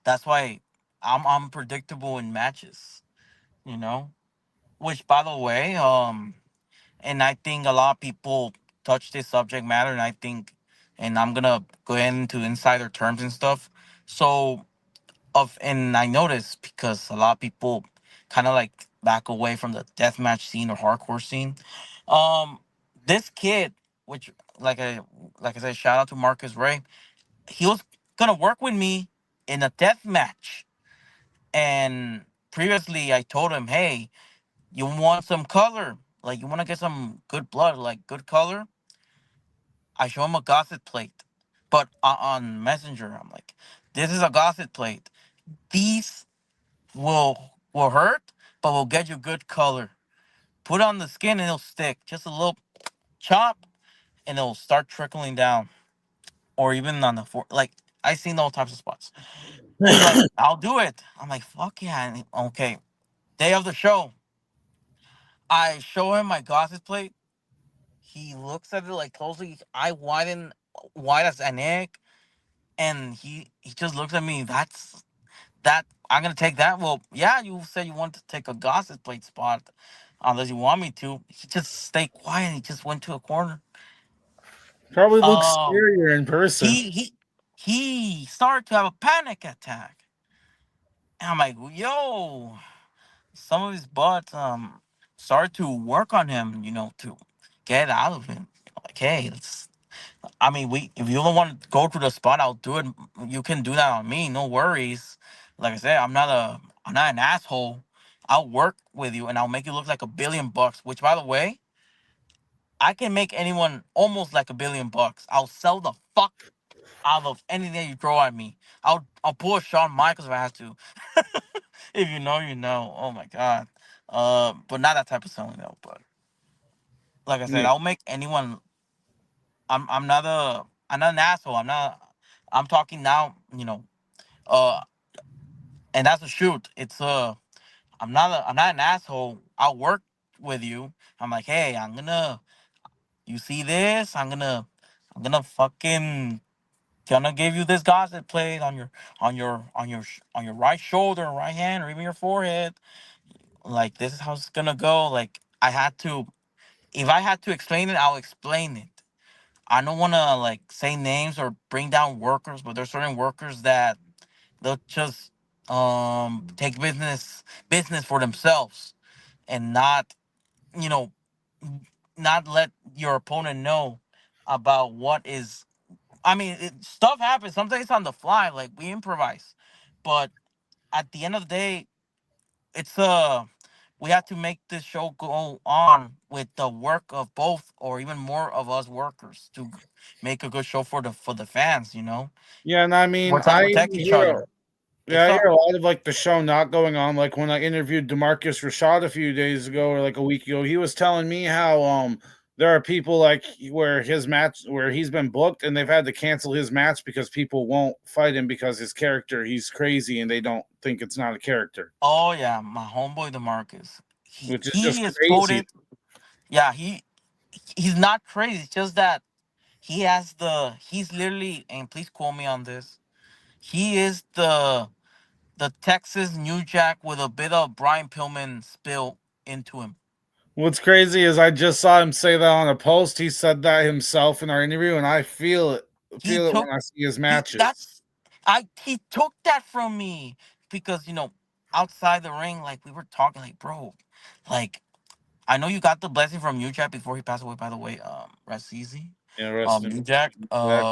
S2: That's why I'm unpredictable in matches. You know, which by the way, and I think a lot of people touch this subject matter, and I think, and I'm gonna go into insider terms and stuff. So and I noticed because a lot of people kind of like back away from the deathmatch scene or hardcore scene. Um, this kid, which like I said, shout out to Marcus Ray. He was gonna work with me in a death match, and previously I told him, hey, you want some color, like you want to get some good blood, like good color. I show him a gossip plate, but on Messenger, I'm like, this is a gossip plate. These will hurt, but will get you good color. Put it on the skin and it'll stick. Just a little chop and it'll start trickling down. Or even on the like I seen all types of spots. He's like, I'll do it. I'm like, fuck yeah. Okay. Day of the show. I show him my gossip plate. He looks at it like closely. I widen wide as an egg. And he just looks at me. That I'm gonna take that. Well, yeah, you said you want to take a gossip plate spot, unless you want me to. He just stayed quiet. He just went to a corner.
S1: Probably looks
S2: Um,
S1: scarier in person.
S2: he started to have a panic attack, and I'm like, yo, some of his butt started to work on him, to get out of him. Like, hey, I mean, we if you don't want to go to the spot, I'll do it. You can do that on me, no worries. Like I said, I'm not an asshole. I'll work with you and I'll make you look like $1 billion. Which, by the way, I can make anyone almost like $1 billion. I'll sell the fuck out of anything you throw at me. I'll pull a Shawn Michaels if I have to. If you know, you know. Oh my god. But not that type of selling though. But like I said,
S1: Yeah.
S2: I'll make anyone. I'm not an asshole. I'm not. I'm talking now. Uh, and that's a shoot. I'm not an asshole. I'll work with you. I'm like, hey, you see this? I'm gonna fucking gonna give you this gossip plate on your right shoulder, right hand, or even your forehead. Like this is how it's gonna go. Like if I had to explain it, I'll explain it. I don't want to like say names or bring down workers, but there's certain workers that they'll just take business for themselves and not you know not let your opponent know about what is. I mean, stuff happens. Sometimes it's on the fly, like we improvise, but at the end of the day, it's we have to make this show go on with the work of both or even more of us workers to make a good show for the fans.
S1: Yeah, and I mean,
S2: We're trying to protect each other.
S1: I
S2: It's
S1: hear a lot of like the show not going on. Like when I interviewed Demarcus Rashad a few days ago or like a week ago, he was telling me how there are people like where his match where he's been booked and they've had to cancel his match because people won't fight him because his character he's crazy and they don't think it's not a character,
S2: Oh yeah, my homeboy Demarcus. He
S1: which is just
S2: he is
S1: crazy.
S2: quoted. Yeah, he's not crazy. It's just that he's literally, and please quote me on this. He is the Texas New Jack with a bit of Brian Pillman spill into him.
S1: What's crazy is I just saw him say that on a post. He said that himself in our interview, and I
S2: He
S1: feel it
S2: took
S1: when I see his
S2: he
S1: matches.
S2: that's I he took that from me because outside the ring, like we were talking, like bro, like I know you got the blessing from New Jack before he passed away. By the way, rest easy.
S1: You know, rest
S2: New
S1: in
S2: Jack,
S1: back.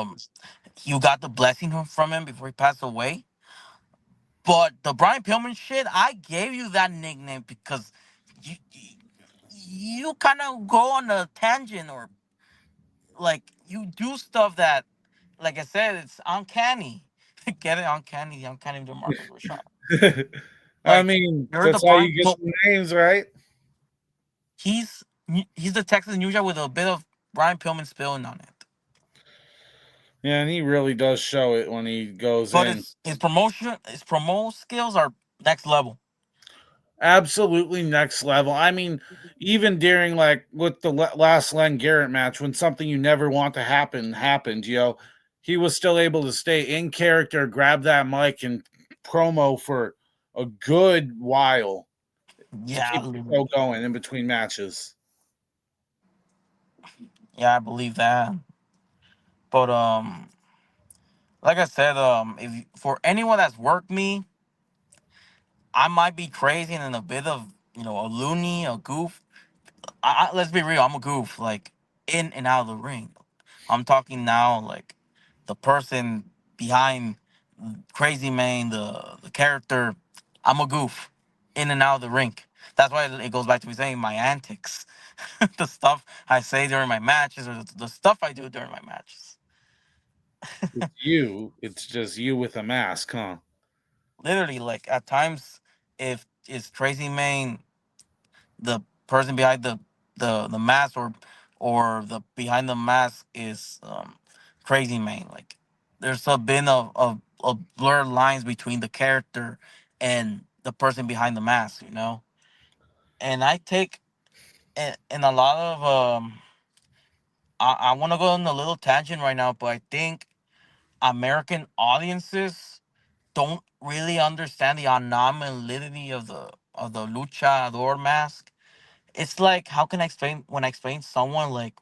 S2: you got the blessing from him before he passed away. But the Brian Pillman shit, I gave you that nickname because you kind of go on a tangent, or like you do stuff that, like I said, it's uncanny. Get it? Uncanny, the uncanny Demarcus Rashad.
S1: I
S2: Like
S1: mean,
S2: you're the
S1: that's how you
S2: Brian.
S1: get
S2: So
S1: the names, right?
S2: he's he's the Texas New Jack with a bit of Brian Pillman spilling on it.
S1: Yeah, and he really does show it when he goes
S2: But
S1: in.
S2: his promo skills are next level.
S1: Absolutely next level. I mean, even during like with the last Len Garrett match, when something you never want to happen happened, he was still able to stay in character, grab that mic, and promo for a good while to
S2: Yeah,
S1: keep the show going in between matches.
S2: yeah, I believe that. But like I said, if for anyone that's worked me, I might be crazy and a bit of a loony, a goof. Let's be real, I'm a goof, like in and out of the ring. I'm talking now, like the person behind Crazy Man, the character. I'm a goof, in and out of the ring. That's why it goes back to me saying my antics, the stuff I say during my matches, or the stuff I do during my matches.
S1: It's just you with a mask, huh?
S2: Literally, like at times, if it's Crazy Man, the person behind the mask, or the behind the mask is Crazy Man. Like there's been a blurred lines between the character and the person behind the mask, And I take in a lot of I want to go on a little tangent right now, but I think American audiences don't really understand the anomaly of the luchador mask. It's like, how can I explain when I explain someone like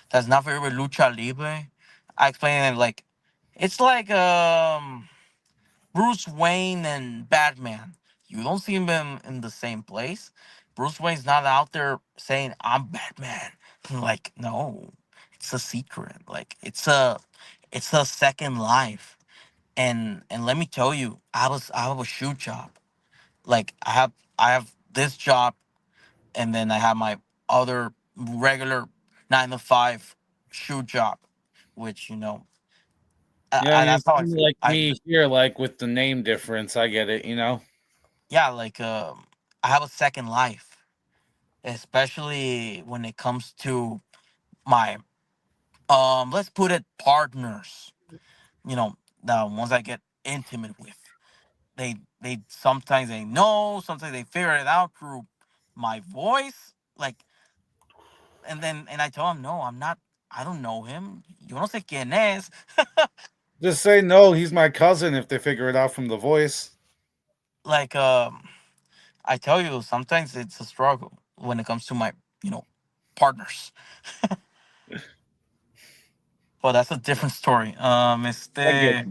S2: that's not very with Lucha Libre? I explain it like it's like Bruce Wayne and Batman. You don't see him in the same place. Bruce Wayne's not out there saying I'm Batman. Like no, it's a secret. Like it's a second life. And let me tell you, I have a shoe job. Like I have this job, and then I have my other regular 9 to 5 shoe job, which
S1: Yeah,
S2: that's
S1: it's
S2: how
S1: kind of like
S2: I
S1: me here, like with the name difference. I get it.
S2: yeah, like I have a second life, especially when it comes to my let's put it partners. The ones I get intimate with. They sometimes they know, sometimes they figure it out through my voice, like, and I tell them no, I'm not. I don't know him. Yo no sé quién es.
S1: Just say no. He's my cousin if they figure it out from the voice.
S2: Like I tell you, sometimes it's a struggle when it comes to my partners. But that's a different story.
S1: I get.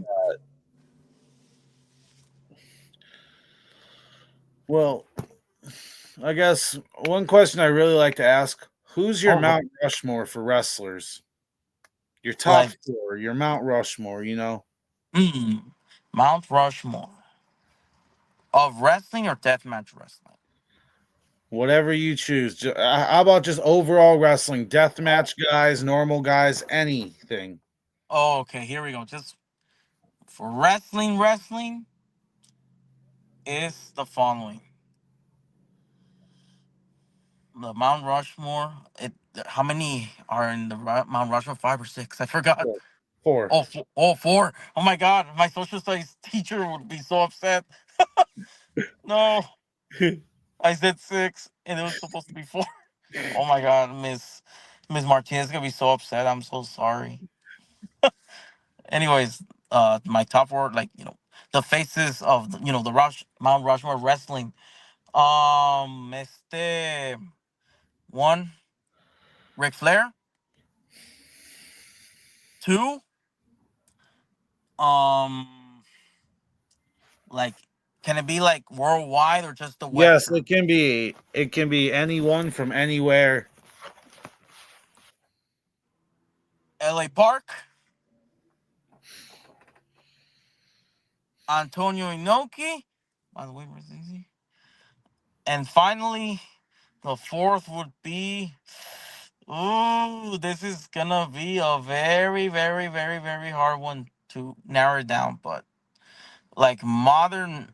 S1: Well, I guess one question I really like to ask: who's your
S2: Oh,
S1: Mount Rushmore for wrestlers? Your top
S2: like
S1: four, your Mount Rushmore.
S2: mm, Mount Rushmore of wrestling or deathmatch wrestling.
S1: Whatever you choose. How about just overall wrestling? Deathmatch guys, normal guys, anything.
S2: Oh, okay, here we go. Just for wrestling is the following: the Mount Rushmore. How many are in the Mount Rushmore? Five or six? I forgot.
S1: Four. Four.
S2: Oh, four. Oh, four. Oh my God, my social studies teacher would be so upset. No, I said six, and it was supposed to be four. Oh my God, Miss Martinez gonna be so upset. I'm so sorry. Anyways, my top four, like the faces of the Mount Rushmore wrestling. Este one, Ric Flair. Two, um, like, can it be like worldwide or just the
S1: Yes,
S2: Western?
S1: it can be anyone from anywhere.
S2: L.A. Park, Antonio Inoki. By the way, where's Easy? And finally, the fourth would be. Ooh, this is gonna be a very, very, very, very hard one to narrow down. But like modern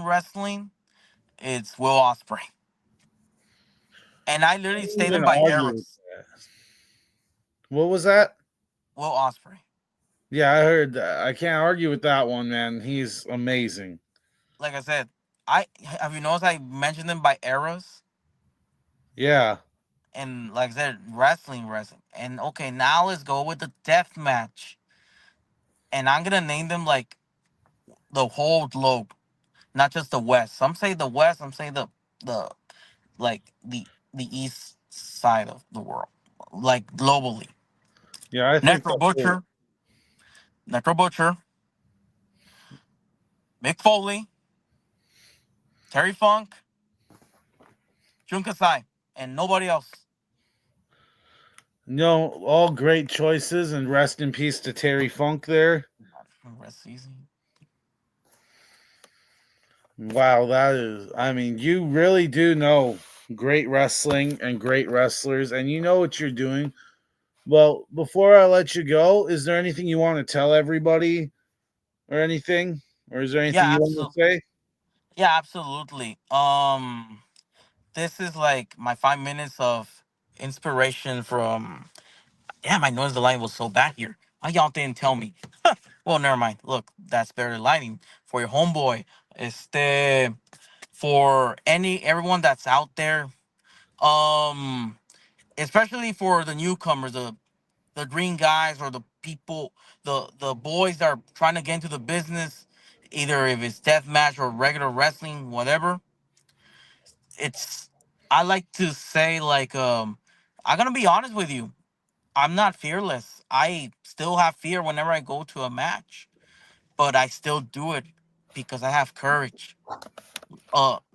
S2: wrestling, it's Will Osprey, and I literally
S1: Can't
S2: stay them
S1: even
S2: by
S1: argue with
S2: eras.
S1: that. What was that?
S2: Will Osprey.
S1: Yeah, I heard that. I can't argue with that one, man. He's amazing.
S2: Like I said, I have you noticed I mentioned them by eras,
S1: Yeah.
S2: and like I said, wrestling, and okay, now let's go with the death match, and I'm gonna name them like the whole globe, not just the West. Some say the West, some say the like the East side of the world, like globally.
S1: Yeah, I think
S2: Necro
S1: so too.
S2: Butcher, Necro Butcher, Mick Foley, Terry Funk, Junkasai, and nobody else.
S1: No, all great choices, and rest in peace to Terry Funk there.
S2: Rest easy.
S1: Wow, that is, I mean, you really do know great wrestling and great wrestlers, and you know what you're doing. Well, before I let you go, is there anything you want to tell everybody or anything? Or is there anything
S2: Yeah,
S1: you want to
S2: absolutely.
S1: say?
S2: Yeah, absolutely. This is like my 5 minutes of inspiration from. Damn, I noticed the lighting was so bad here. Why y'all didn't tell me? Well, never mind. Look, that's better lighting for your homeboy. Este, for everyone that's out there. Um, Especially for the newcomers, the green guys or the people, the boys that are trying to get into the business, either if it's death match or regular wrestling, whatever. It's I like to say like I'm gonna be honest with you. I'm not fearless. I still have fear whenever I go to a match, but I still do it because I have courage.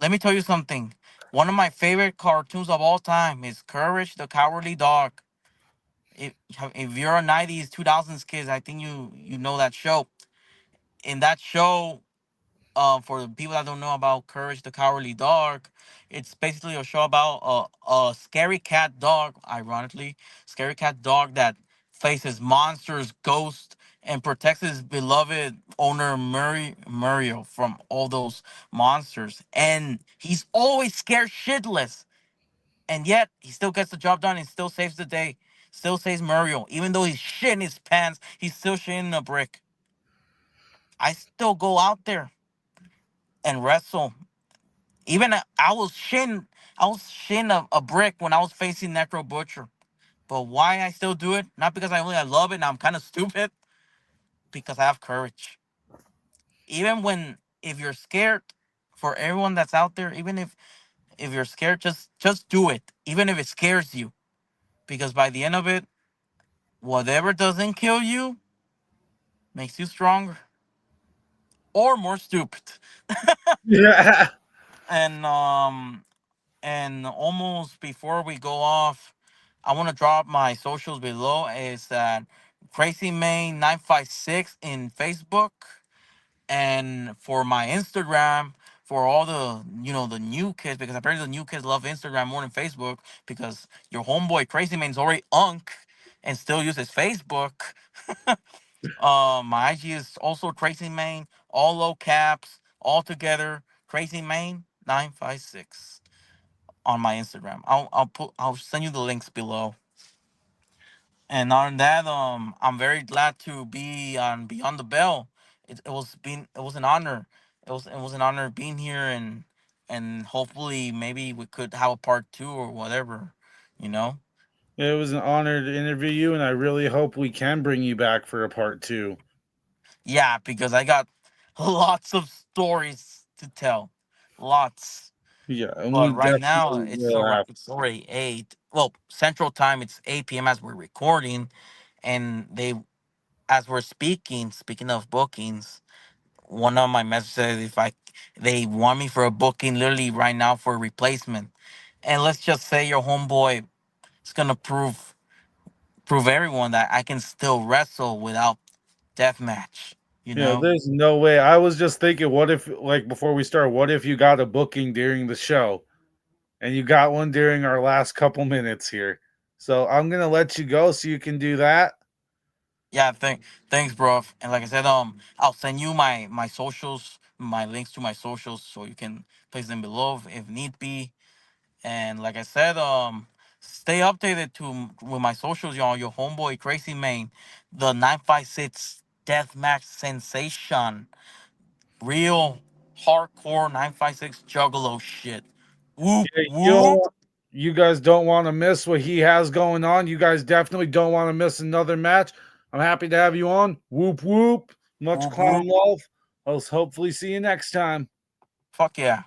S2: Let me tell you something. One of my favorite cartoons of all time is Courage the Cowardly Dog. If you're a 90s 2000s kids, I think you know that show. In that show, for the people that don't know about Courage the Cowardly Dog, it's basically a show about a scary cat dog, ironically, scary cat dog that faces monsters, ghosts, and protects his beloved owner Muriel from all those monsters. And he's always scared shitless, and yet he still gets the job done and still saves the day. Still saves Muriel, even though he's shitting his pants. He's still shitting a brick. I still go out there and wrestle. Even I was shin a brick when I was facing Necro Butcher. But why I still do it? Not because I love it and I'm kind of stupid, because I have courage. Even when if you're scared, for everyone that's out there, even if you're scared, just do it. Even if it scares you, because by the end of it, whatever doesn't kill you makes you stronger or more stupid.
S1: Yeah.
S2: And almost before we go off, I want to drop my socials below. Is that Crazy Main 956 in Facebook, and for my Instagram, for all the the new kids, because apparently the new kids love Instagram more than Facebook, because your homeboy Crazy Main's already unk and still uses Facebook. My IG is also Crazy Main, all low caps, all together. Crazy Main 956. on my Instagram. I'll send you the links below. And on that, I'm very glad to be on Beyond the Bell. It was an honor. It was an honor being here, and hopefully maybe we could have a part two or whatever, you know.
S1: It was an honor to interview you, and I really hope we can bring you back for a part two.
S2: Yeah, because I got lots of stories to tell, lots.
S1: Yeah, and we
S2: But right now
S1: definitely will have.
S2: it's already 8. Well, Central Time it's 8 p.m. as we're recording, and they as we're speaking of bookings, one of my messages says if I they want me for a booking literally right now for a replacement. And let's just say your homeboy is gonna prove everyone that I can still wrestle without deathmatch, you
S1: You know,
S2: know?
S1: there's no way. I was just thinking, what if, like, before we start, what if you got a booking during the show and you got one during our last couple minutes here? So I'm gonna let you go so you can do that.
S2: Yeah, thanks, bro. And like I said, I'll send you my socials, my links to my socials, so you can place them below if need be. And like I said, stay updated with my socials, y'all. Your homeboy Crazy Main, the 956 Deathmatch sensation, real hardcore 956 Juggalo shit. Whoop
S1: Yeah,
S2: whoop.
S1: you guys don't want to miss what he has going on. You guys definitely don't want to miss another match. I'm happy to have you on. Whoop whoop. Much
S2: Whoop
S1: clown
S2: whoop.
S1: love. I'll hopefully see you next time.
S2: Fuck yeah.